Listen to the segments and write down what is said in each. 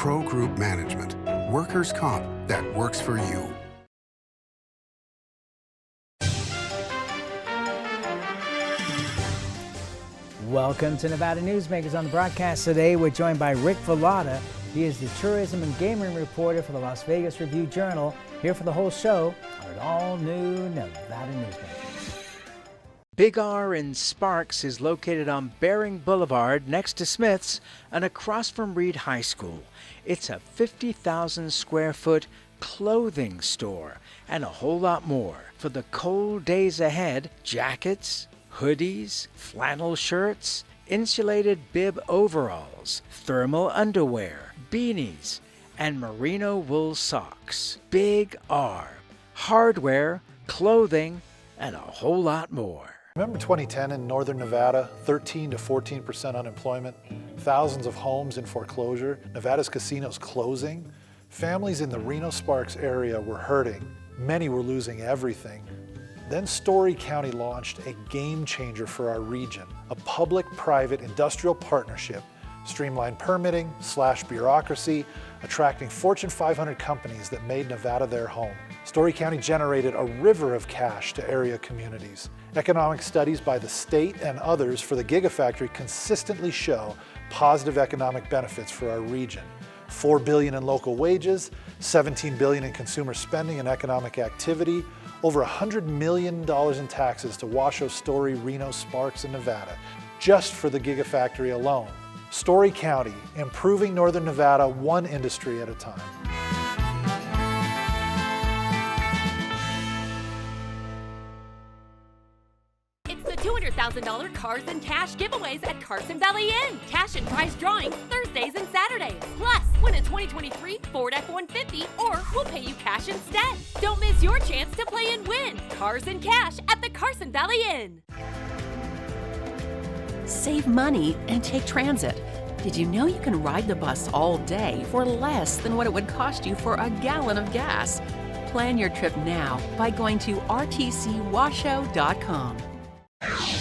Pro Group Management. Workers' comp that works for you. Welcome to Nevada Newsmakers. On the broadcast today, we're joined by Rick Velotta. He is the tourism and gaming reporter for the Las Vegas Review-Journal, here for the whole show on an all-new Nevada Newsmakers. Big R in Sparks is located on Bering Boulevard next to Smith's and across from Reed High School. It's a 50,000 square foot clothing store and a whole lot more. For the cold days ahead, jackets, hoodies, flannel shirts, insulated bib overalls, thermal underwear, beanies, and merino wool socks. Big R. Hardware, clothing, and a whole lot more. Remember 2010 in Northern Nevada, 13 to 14% unemployment, thousands of homes in foreclosure, Nevada's casinos closing? Families in the Reno-Sparks area were hurting. Many were losing everything. Then Story County launched a game changer for our region, a public-private industrial partnership, streamlined permitting, /bureaucracy, attracting Fortune 500 companies that made Nevada their home. Story County generated a river of cash to area communities. Economic studies by the state and others for the Gigafactory consistently show positive economic benefits for our region. $4 billion in local wages, $17 billion in consumer spending and economic activity, over $100 million in taxes to Washoe, Story, Reno, Sparks, and Nevada, just for the Gigafactory alone. Story County, improving Northern Nevada one industry at a time. $200,000 Cars and Cash giveaways at Carson Valley Inn. Cash and prize drawings Thursdays and Saturdays. Plus, win a 2023 Ford F-150 or we'll pay you cash instead. Don't miss your chance to play and win. Cars and Cash at the Carson Valley Inn. Save money and take transit. Did you know you can ride the bus all day for less than what it would cost you for a gallon of gas? Plan your trip now by going to rtcwashoe.com.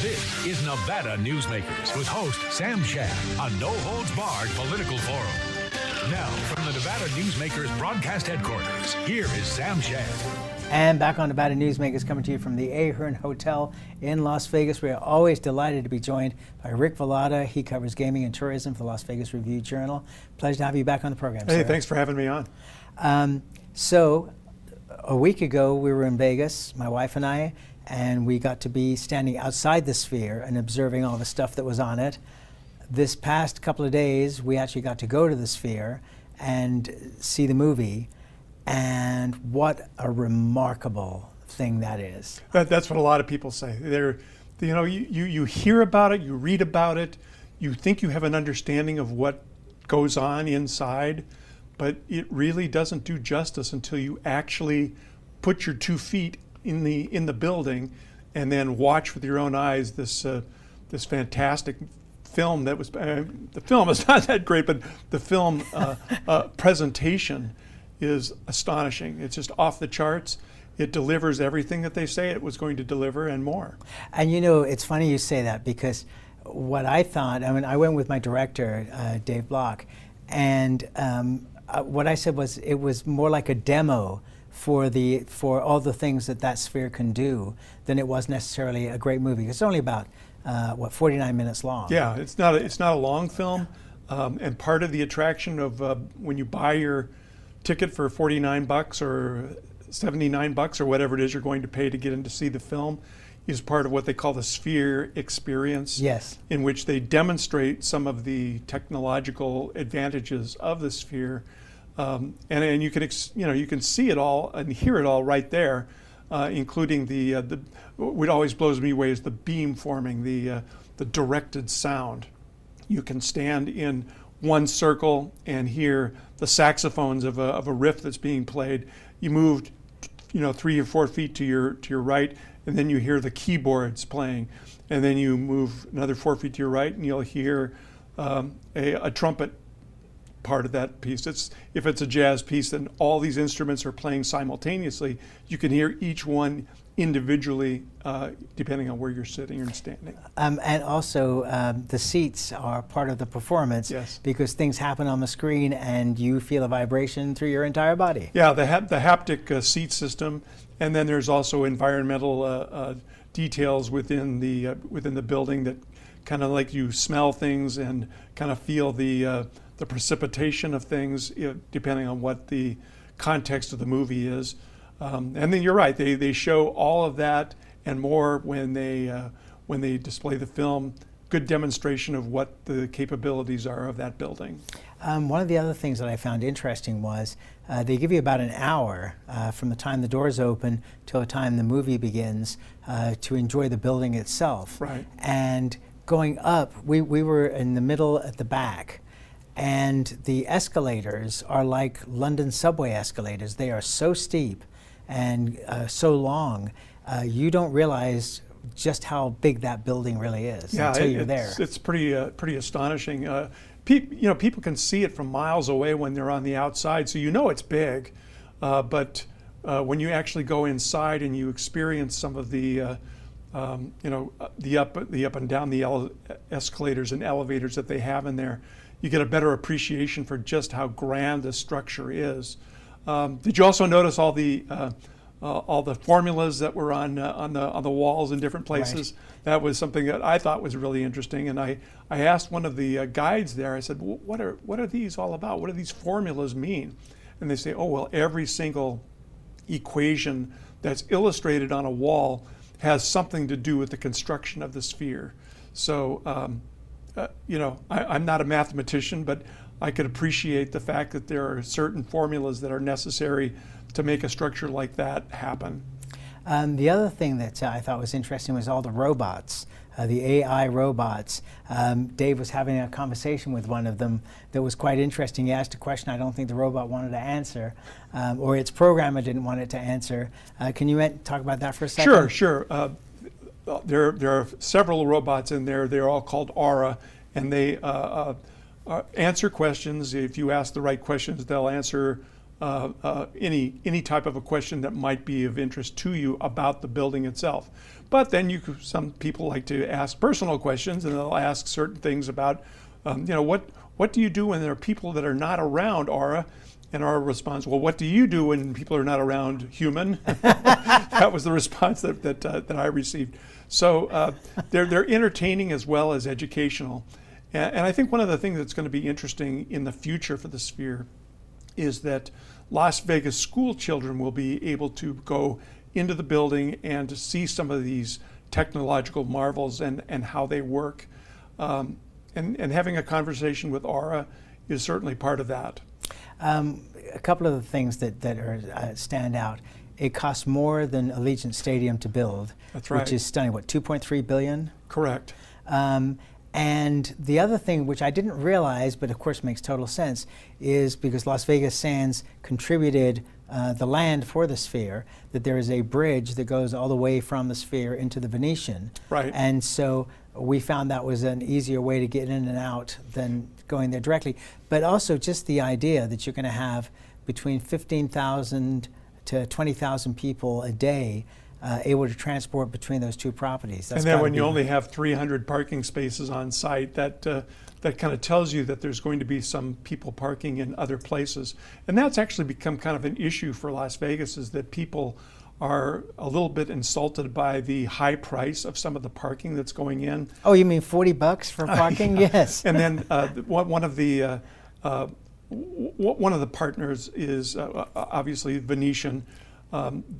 This is Nevada Newsmakers with host Sam Shad, a no-holds-barred political forum. Now, from the Nevada Newsmakers broadcast headquarters, here is Sam Shad. And back on Nevada Newsmakers, coming to you from the Ahern Hotel in Las Vegas. We are always delighted to be joined by Rick Velotta. He covers gaming and tourism for the Las Vegas Review-Journal. Pleasure to have you back on the program, Hey, sir. thanks for having me on. So, a week ago, we were in Vegas, my wife and I, and we got to be standing outside the Sphere and observing all the stuff that was on it. This past couple of days, we actually got to go to the Sphere and see the movie, and what a remarkable thing that is. That's what a lot of people say. You hear about it, you read about it, you think you have an understanding of what goes on inside, but it really doesn't do justice until you actually put your 2 feet in the building and then watch with your own eyes this fantastic film that was the film is not that great, but the film presentation is astonishing. It's just off the charts. It delivers everything that they say it was going to deliver and more. And you know, it's funny you say that, because what I thought, I went with my director, Dave Block, and what I said was it was more like a demo for all the things that Sphere can do than it was necessarily a great movie. It's only about 49 minutes long. Yeah, it's not a long film, and part of the attraction of when you buy your ticket for $49 or $79 or whatever it is you're going to pay to get in to see the film is part of what they call the Sphere experience. Yes. In which they demonstrate some of the technological advantages of the Sphere. And you can you can see it all and hear it all right there, including the what always blows me away is the beam forming, the directed sound. You can stand in one circle and hear the saxophones of a riff that's being played. You move 3 or 4 feet to your right, and then you hear the keyboards playing, and then you move another 4 feet to your right, and you'll hear a trumpet part of that piece. If it's a jazz piece, then all these instruments are playing simultaneously. You can hear each one individually, depending on where you're sitting or standing. And also, the seats are part of the performance. Yes. Because things happen on the screen and you feel a vibration through your entire body. Yeah, the haptic seat system, and then there's also environmental details within the building that kind of like you smell things and kind of feel the precipitation of things, depending on what the context of the movie is. And then you're right, they show all of that and more when they display the film. Good demonstration of what the capabilities are of that building. One of the other things that I found interesting was they give you about an hour from the time the doors open till the time the movie begins to enjoy the building itself. Right. And going up, we were in the middle at the back, and the escalators are like London subway escalators. They are so steep and so long, you don't realize just how big that building really is until you're there. It's pretty astonishing. People can see it from miles away when they're on the outside, so you know it's big. But when you actually go inside and you experience some of the up and down the escalators and elevators that they have in there, you get a better appreciation for just how grand the structure is. Did you also notice all the formulas that were on the walls in different places? Right. That was something that I thought was really interesting, and I asked one of the guides there. I said, well, "What are these all about? What do these formulas mean?" And they say, "Oh, well, every single equation that's illustrated on a wall has something to do with the construction of the sphere." So, I'm not a mathematician, but I could appreciate the fact that there are certain formulas that are necessary to make a structure like that happen. The other thing that I thought was interesting was all the robots, the AI robots. Dave was having a conversation with one of them that was quite interesting. He asked a question I don't think the robot wanted to answer, or its programmer didn't want it to answer. Can you talk about that for a second? Sure. There are several robots in there. They're all called Aura, and they answer questions. If you ask the right questions, they'll answer any type of a question that might be of interest to you about the building itself. But then some people like to ask personal questions, and they'll ask certain things about, what do you do when there are people that are not around Aura? And Aura responds, well, what do you do when people are not around, human? That was the response that I received. So they're entertaining as well as educational. And I think one of the things that's going to be interesting in the future for the Sphere is that Las Vegas school children will be able to go into the building and to see some of these technological marvels and how they work. And having a conversation with Aura is certainly part of that. A couple of the things that are stand out. It costs more than Allegiant Stadium to build. That's right. Which is stunning. What, $2.3 billion? Correct. And the other thing, which I didn't realize, but of course makes total sense, is because Las Vegas Sands contributed the land for the Sphere, that there is a bridge that goes all the way from the Sphere into the Venetian. Right. And so we found that was an easier way to get in and out than going there directly. But also just the idea that you're going to have between 15,000 to 20,000 people a day able to transport between those two properties. And then when you only have 300 parking spaces on site, that kind of tells you that there's going to be some people parking in other places. And that's actually become kind of an issue for Las Vegas, is that people are a little bit insulted by the high price of some of the parking that's going in. Oh, you mean $40 for parking? Yeah. Yes. And then one of the partners is obviously Venetian.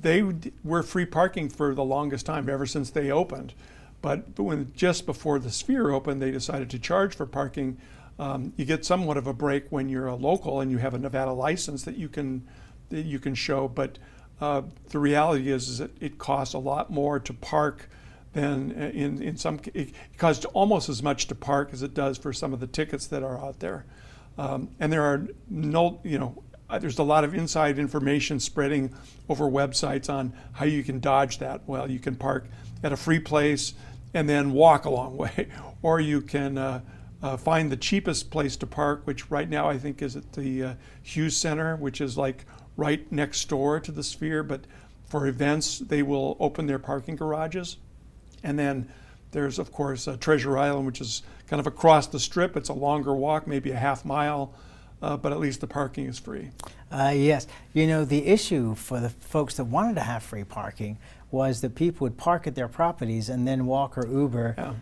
They were free parking for the longest time, ever since they opened. But when just before the Sphere opened, they decided to charge for parking. You get somewhat of a break when you're a local and you have a Nevada license that you can show. But the reality is that it costs a lot more to park than in some. It costs almost as much to park as it does for some of the tickets that are out there. And there are there's a lot of inside information spreading over websites on how you can dodge that. Well, you can park at a free place and then walk a long way, or you can find the cheapest place to park, which right now I think is at the Hughes Center, which is like right next door to the Sphere. But for events, they will open their parking garages. And then there's, of course, Treasure Island, which is kind of across the strip. It's a longer walk, maybe a half mile, but at least the parking is free. Yes. You know, the issue for the folks that wanted to have free parking was that people would park at their properties and then walk or Uber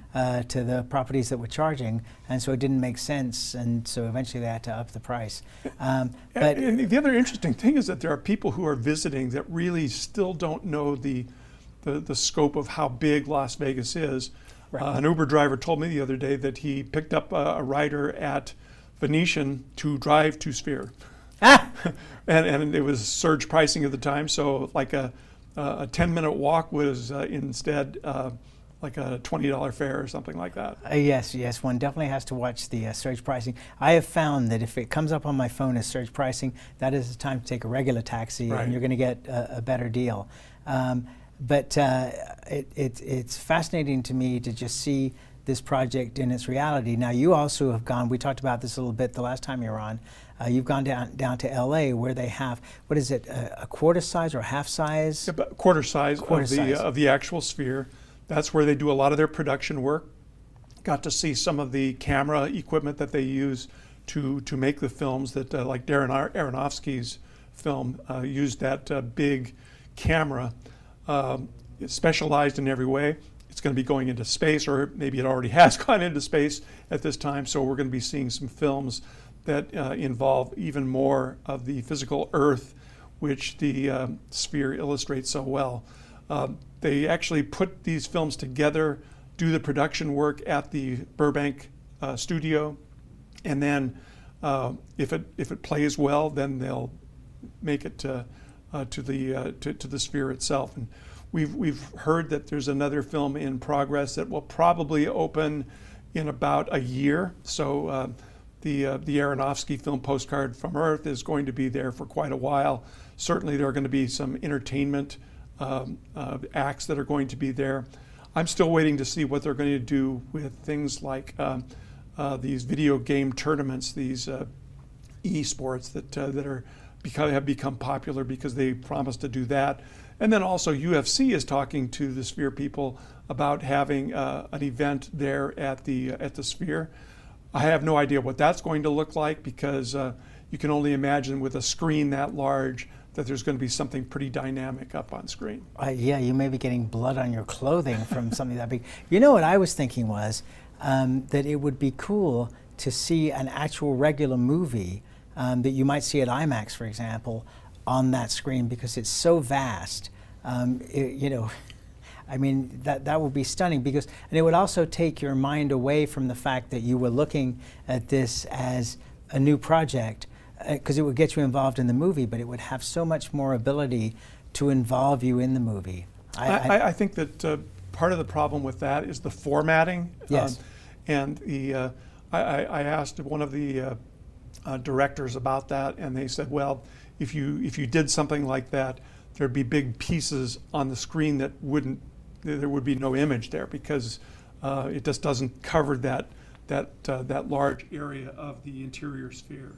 to the properties that were charging, and so it didn't make sense, and so eventually they had to up the price. But and the other interesting thing is that there are people who are visiting that really still don't know the scope of how big Las Vegas is. Right. An Uber driver told me the other day that he picked up a rider at Venetian to drive to Sphere. And it was surge pricing at the time, so like a 10-minute walk was instead like a $20 fare or something like that. Yes, one definitely has to watch the surge pricing. I have found that if it comes up on my phone as surge pricing, that is the time to take a regular taxi, right, and you're going to get a better deal. But it's fascinating to me to just see this project in its reality. Now, you also have gone, we talked about this a little bit the last time you were on, you've gone down to LA where they have, what is it, a quarter size or a half size? Yeah, but quarter size of the actual Sphere. That's where they do a lot of their production work. Got to see some of the camera equipment that they use to make the films that, like Darren Aronofsky's film, used that big camera, specialized in every way. It's going to be going into space, or maybe it already has gone into space at this time, so we're going to be seeing some films that involve even more of the physical Earth, which the Sphere illustrates so well. They actually put these films together, do the production work at the Burbank studio, and then if it plays well, then they'll make it to the Sphere itself. And we've heard that there's another film in progress that will probably open in about a year. So the Aronofsky film Postcard from Earth is going to be there for quite a while. Certainly there are going to be some entertainment acts that are going to be there. I'm still waiting to see what they're going to do with things like these video game tournaments, these e-sports that have become popular because they promised to do that. And then also UFC is talking to the Sphere people about having an event there at the Sphere. I have no idea what that's going to look like, because you can only imagine with a screen that large that there's going to be something pretty dynamic up on screen. Yeah, you may be getting blood on your clothing from something that big. You know what I was thinking was that it would be cool to see an actual regular movie that you might see at IMAX, for example, on that screen, because it's so vast. You know, I mean, that would be stunning, because, and it would also take your mind away from the fact that you were looking at this as a new project, because it would get you involved in the movie, but it would have so much more ability to involve you in the movie. I think that part of the problem with that is the formatting. Yes. And I asked one of the directors about that, and they said, well, if you did something like that, there'd be big pieces on the screen that there would be no image there, because it just doesn't cover that large area of the interior Sphere.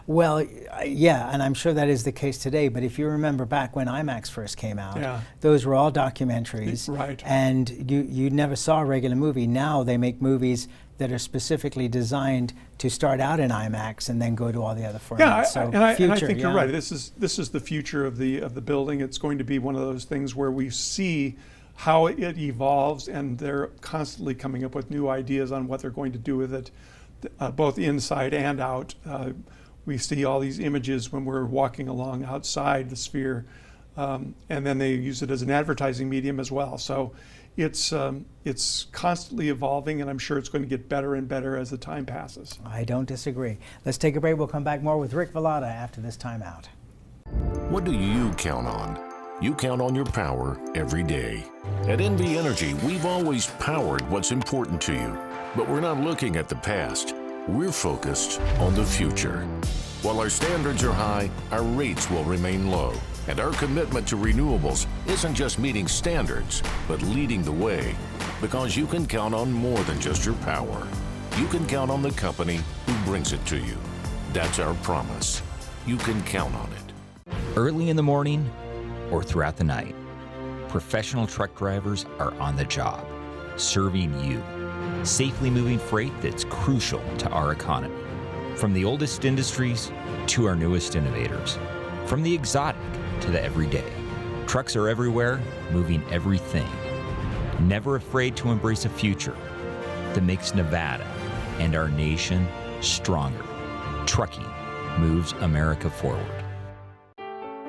Well, yeah, and I'm sure that is the case today, but if you remember back when IMAX first came out, those were all documentaries, right, and you never saw a regular movie. Now they make movies that are specifically designed to start out in IMAX and then go to all the other formats. I think you're right. This is the future of the building. It's going to be one of those things where we see how it evolves, and they're constantly coming up with new ideas on what they're going to do with it, both inside and out. We see all these images when we're walking along outside the Sphere, and then they use it as an advertising medium as well. So it's constantly evolving, and I'm sure it's going to get better and better as the time passes. I don't disagree. Let's take a break. We'll come back more with Rick Velotta after this timeout. What do you count on? You count on your power every day. At NV Energy, we've always powered what's important to you, but we're not looking at the past. We're focused on the future. While our standards are high, our rates will remain low. And our commitment to renewables isn't just meeting standards, but leading the way. Because you can count on more than just your power. you can count on the company who brings it to you. That's our promise. You can count on it. Early in the morning or throughout the night, professional truck drivers are on the job, serving you, safely moving freight that's crucial to our economy. From the oldest industries to our newest innovators, from the exotic to the everyday. Trucks are everywhere, moving everything. Never afraid to embrace a future that makes Nevada and our nation stronger. Trucking moves America forward.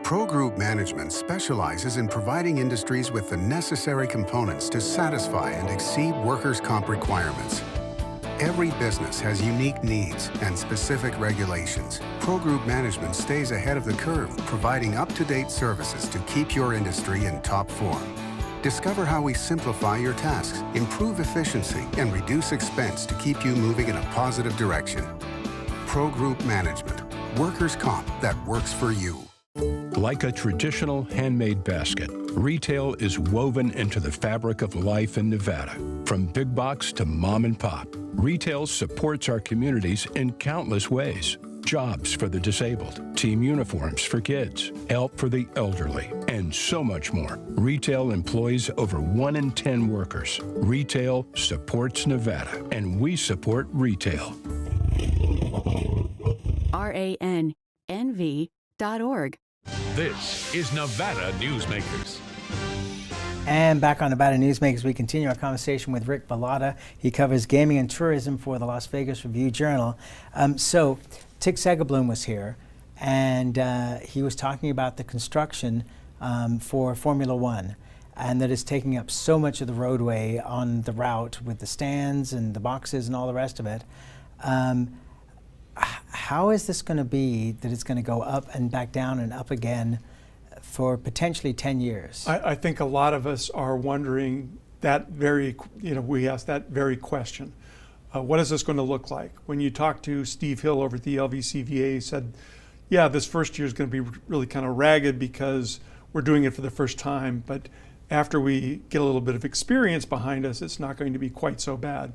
Pro Group Management specializes in providing industries with the necessary components to satisfy and exceed workers' comp requirements. Every business has unique needs and specific regulations. Pro Group Management stays ahead of the curve, providing up-to-date services to keep your industry in top form. Discover how we simplify your tasks, improve efficiency, and reduce expense to keep you moving in a positive direction. Pro Group Management, workers' comp that works for you. Like a traditional handmade basket, retail is woven into the fabric of life in Nevada. From big box to mom and pop, retail supports our communities in countless ways. Jobs for the disabled, team uniforms for kids, help for the elderly, and so much more. Retail employs over 1 in 10 workers. Retail supports Nevada, and we support retail. RANNV.org. This is Nevada Newsmakers. And back on Nevada Newsmakers, we continue our conversation with Rick Velotta. He covers gaming and tourism for the Las Vegas Review-Journal. So Tig Segerbloom was here, and he was talking about the construction for Formula One, and that is taking up so much of the roadway on the route with the stands and the boxes and all the rest of it. How is this going to be that it's going to go up and back down and up again for potentially 10 years? I think a lot of us are wondering that we ask that very question. What is this going to look like? When you talk to Steve Hill over at the LVCVA, he said, yeah, this first year is going to be really kind of ragged because we're doing it for the first time, but after we get a little bit of experience behind us, it's not going to be quite so bad.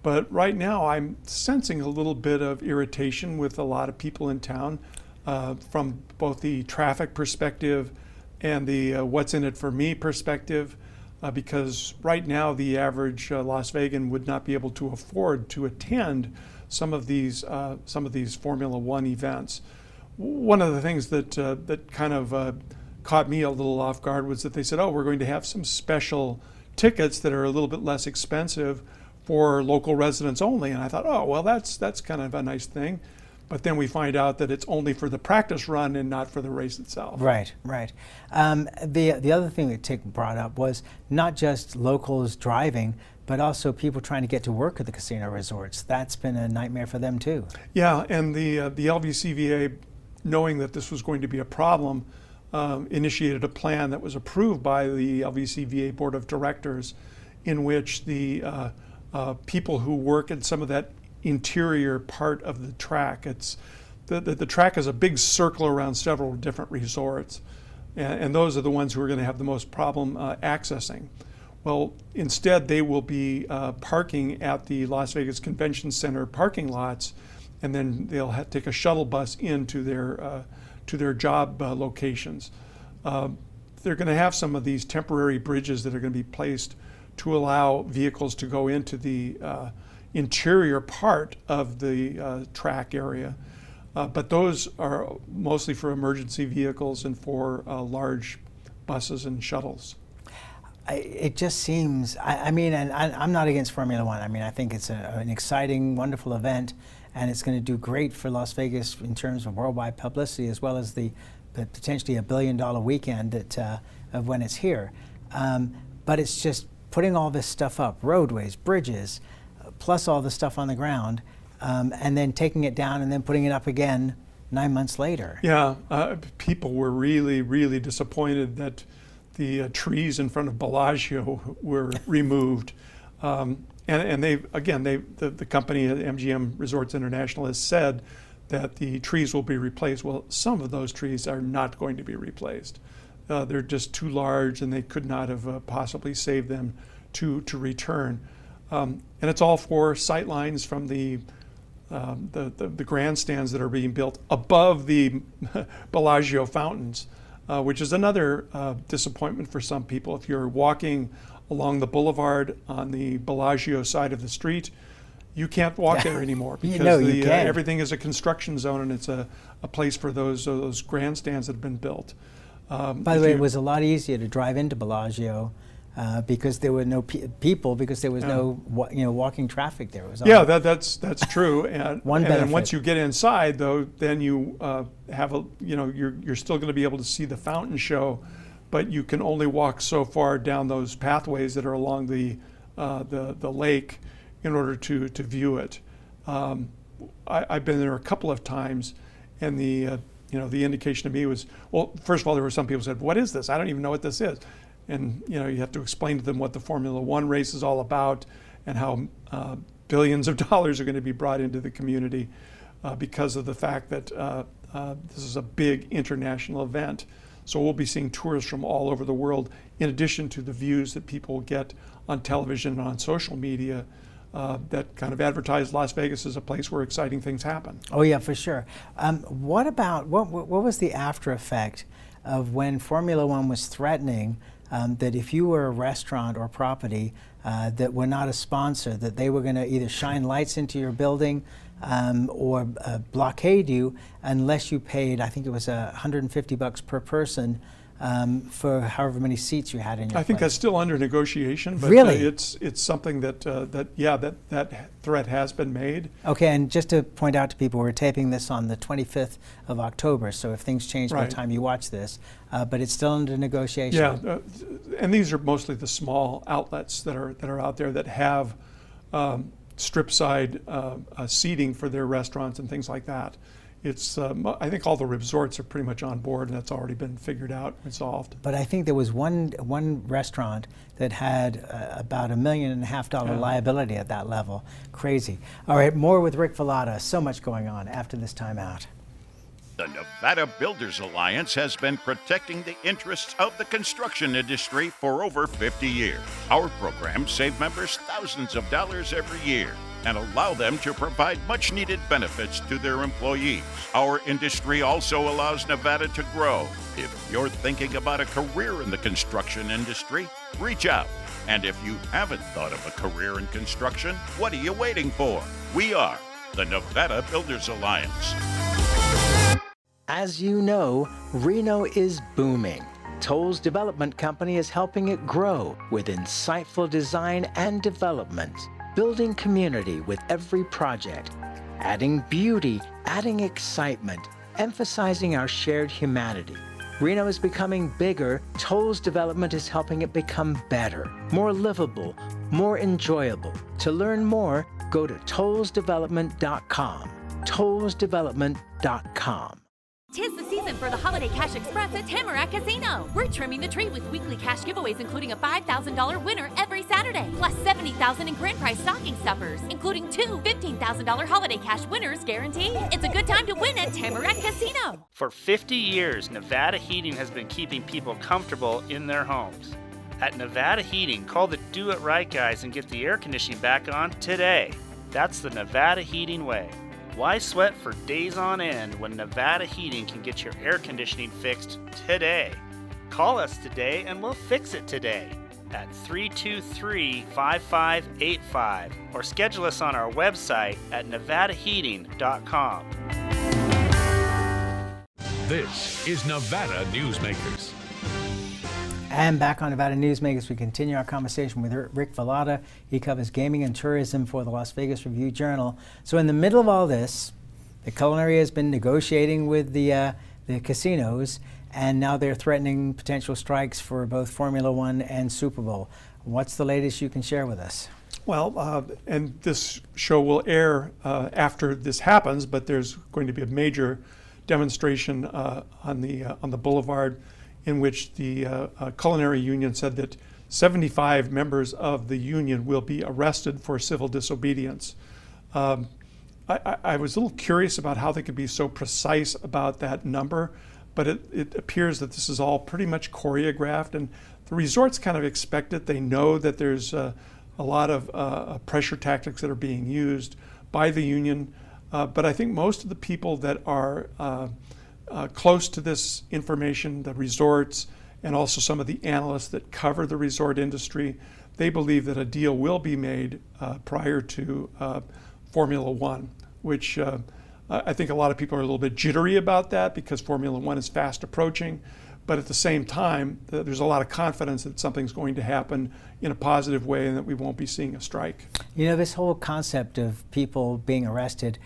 But right now, I'm sensing a little bit of irritation with a lot of people in town from both the traffic perspective and the what's in it for me perspective, because right now the average Las Vegan would not be able to afford to attend some of these Formula One events. One of the things that kind of caught me a little off guard was that they said, oh, we're going to have some special tickets that are a little bit less expensive for local residents only. And I thought, oh, well, that's kind of a nice thing. But then we find out that it's only for the practice run and not for the race itself. Right, right. The other thing that Tig brought up was not just locals driving, but also people trying to get to work at the casino resorts. That's been a nightmare for them too. Yeah, and the LVCVA, knowing that this was going to be a problem, initiated a plan that was approved by the LVCVA Board of Directors, in which the people who work in some of that interior part of the track. It's the track is a big circle around several different resorts, and those are the ones who are going to have the most problem accessing. Well, instead they will be parking at the Las Vegas Convention Center parking lots, and then they'll take a shuttle bus into their job locations. They're going to have some of these temporary bridges that are going to be placed to allow vehicles to go into the interior part of the track area. But those are mostly for emergency vehicles and for large buses and shuttles. It just seems, I mean, and I'm not against Formula One. I mean, I think it's an exciting, wonderful event, and it's going to do great for Las Vegas in terms of worldwide publicity, as well as the potentially $1 billion weekend of when it's here. But it's just putting all this stuff up, roadways, bridges, plus all the stuff on the ground, and then taking it down and then putting it up again 9 months later. Yeah, people were really, really disappointed that the trees in front of Bellagio were removed. And the company, MGM Resorts International, has said that the trees will be replaced. Well, some of those trees are not going to be replaced. They're just too large, and they could not have possibly saved them to return. And it's all for sight lines from the grandstands that are being built above the Bellagio fountains, which is another disappointment for some people. If you're walking along the boulevard on the Bellagio side of the street, you can't walk there anymore because everything is a construction zone, and it's a place for those grandstands that have been built. By the way, it was a lot easier to drive into Bellagio because there were no people, because there was no walking traffic there. It was that's true. And then once you get inside, though, then you have you're still going to be able to see the fountain show, but you can only walk so far down those pathways that are along the lake in order to view it. I've been there a couple of times, and the indication to me was, well, first of all, there were some people who said, "What is this? I don't even know what this is." And you have to explain to them what the Formula One race is all about, and how billions of dollars are going to be brought into the community because of the fact that this is a big international event. So we'll be seeing tourists from all over the world, in addition to the views that people get on television and on social media that kind of advertise Las Vegas as a place where exciting things happen. Oh yeah, for sure. What was the after effect of when Formula One was threatening that if you were a restaurant or property that were not a sponsor, that they were going to either shine lights into your building or blockade you unless you paid, I think it was $150 per person for however many seats you had in your I think place. that's still under negotiation, but really? It's something that that threat has been made. Okay, and just to point out to people, we're taping this on the 25th of October, so if things change by the time you watch this, but it's still under negotiation. Yeah, and these are mostly the small outlets that are out there that have strip side seating for their restaurants and things like that. It's I think all the resorts are pretty much on board, and that's already been figured out, resolved. But I think there was one restaurant that had about $1.5 million liability at that level. Crazy. All right, more with Rick Velotta. So much going on after this timeout. The Nevada Builders Alliance has been protecting the interests of the construction industry for over 50 years. Our programs save members thousands of dollars every year and allow them to provide much-needed benefits to their employees. Our industry also allows Nevada to grow. If you're thinking about a career in the construction industry, reach out. And if you haven't thought of a career in construction, what are you waiting for? We are the Nevada Builders Alliance. As you know, Reno is booming. Toll's development company is helping it grow with insightful design and development, building community with every project, adding beauty, adding excitement, emphasizing our shared humanity. Reno is becoming bigger. Toll's development is helping it become better, more livable, more enjoyable. To learn more, go to tollsdevelopment.com. tollsdevelopment.com. 'Tis the season for the Holiday Cash Express at Tamarack Casino. We're trimming the tree with weekly cash giveaways, including a $5,000 winner every Saturday, plus $70,000 in grand prize stocking stuffers, including two $15,000 holiday cash winners guaranteed. It's a good time to win at Tamarack Casino. For 50 years, Nevada Heating has been keeping people comfortable in their homes. At Nevada Heating, call the Do It Right guys and get the air conditioning back on today. That's the Nevada Heating way. Why sweat for days on end when Nevada Heating can get your air conditioning fixed today? Call us today and we'll fix it today at 323-5585 or schedule us on our website at nevadaheating.com. This is Nevada Newsmakers. And back on Nevada Newsmakers, we continue our conversation with Rick Velotta. He covers gaming and tourism for the Las Vegas Review-Journal. So in the middle of all this, the culinary has been negotiating with the casinos, and now they're threatening potential strikes for both Formula One and Super Bowl. What's the latest you can share with us? Well, and this show will air after this happens, but there's going to be a major demonstration on the boulevard, in which the culinary union said that 75 members of the union will be arrested for civil disobedience. I was a little curious about how they could be so precise about that number, but it appears that this is all pretty much choreographed, and the resorts kind of expect it. They know that there's a lot of pressure tactics that are being used by the union. But I think most of the people that are close to this information, the resorts, and also some of the analysts that cover the resort industry, they believe that a deal will be made prior to Formula One, which I think a lot of people are a little bit jittery about that because Formula One is fast approaching. But at the same time, there's a lot of confidence that something's going to happen in a positive way and that we won't be seeing a strike. You know, this whole concept of people being arrested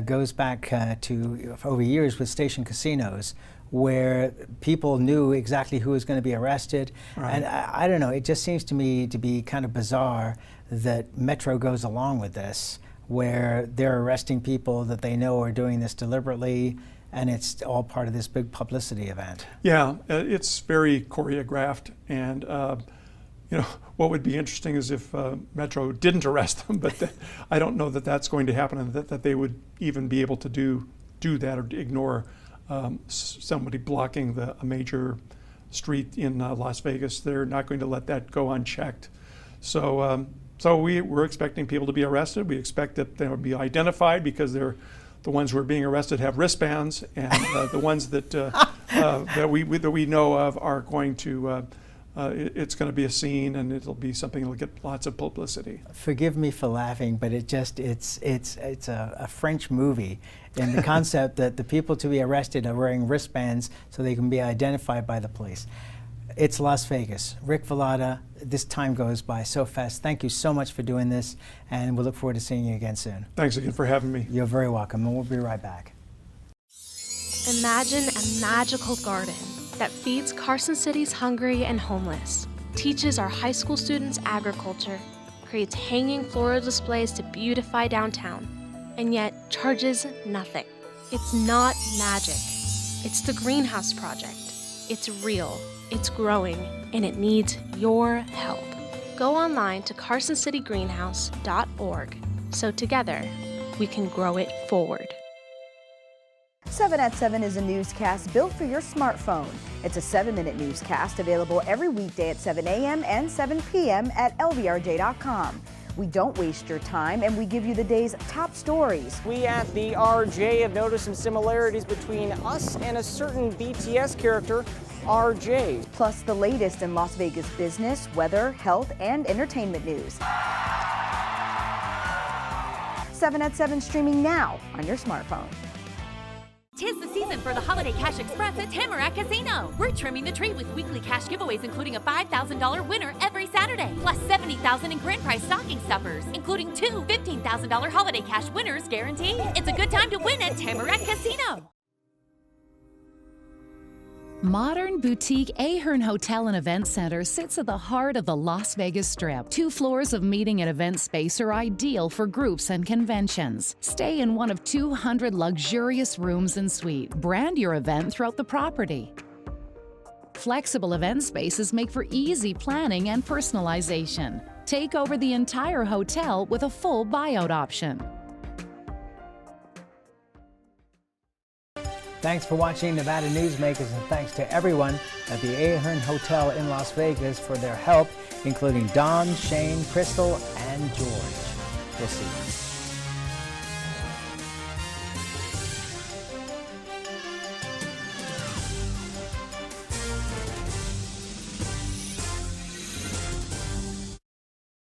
goes back to over years with station casinos, where people knew exactly who was going to be arrested. Right. And I don't know, it just seems to me to be kind of bizarre that Metro goes along with this, where they're arresting people that they know are doing this deliberately, and it's all part of this big publicity event. Yeah, it's very choreographed, and you know, what would be interesting is if Metro didn't arrest them, but I don't know that that's going to happen, and that they would even be able to do that or ignore somebody blocking a major street in Las Vegas. They're not going to let that go unchecked. So we're expecting people to be arrested. We expect that they will be identified because they're the ones who are being arrested have wristbands, and the ones that that we know of are going to. It's going to be a scene, and it'll be something that'll get lots of publicity. Forgive me for laughing, but it's a French movie, in the concept that the people to be arrested are wearing wristbands so they can be identified by the police. It's Las Vegas. Rick Velotta, this time goes by so fast. Thank you so much for doing this, and we'll look forward to seeing you again soon. Thanks again for having me. You're very welcome, and we'll be right back. Imagine a magical garden that feeds Carson City's hungry and homeless, teaches our high school students agriculture, creates hanging floral displays to beautify downtown, and yet charges nothing. It's not magic. It's the Greenhouse Project. It's real, it's growing, and it needs your help. Go online to carsоncitygreenhouse.org so together we can grow it forward. 7 at 7 is a newscast built for your smartphone. It's a 7-minute newscast available every weekday at 7 a.m. and 7 p.m. at lvrj.com. We don't waste your time, and we give you the day's top stories. We at the RJ have noticed some similarities between us and a certain BTS character, RJ. Plus the latest in Las Vegas business, weather, health, and entertainment news. 7 at 7 streaming now on your smartphone. 'Tis the season for the Holiday Cash Express at Tamarack Casino. We're trimming the tree with weekly cash giveaways, including a $5,000 winner every Saturday, plus $70,000 in grand prize stocking stuffers, including 2 $15,000 Holiday Cash winners guaranteed. It's a good time to win at Tamarack Casino. Modern boutique Ahern Hotel and Event Center sits at the heart of the Las Vegas Strip. 2 floors of meeting and event space are ideal for groups and conventions. Stay in one of 200 luxurious rooms and suites. Brand your event throughout the property. Flexible event spaces make for easy planning and personalization. Take over the entire hotel with a full buyout option. Thanks for watching Nevada Newsmakers, and thanks to everyone at the Ahern Hotel in Las Vegas for their help, including Don, Shane, Crystal, and George. We'll see you.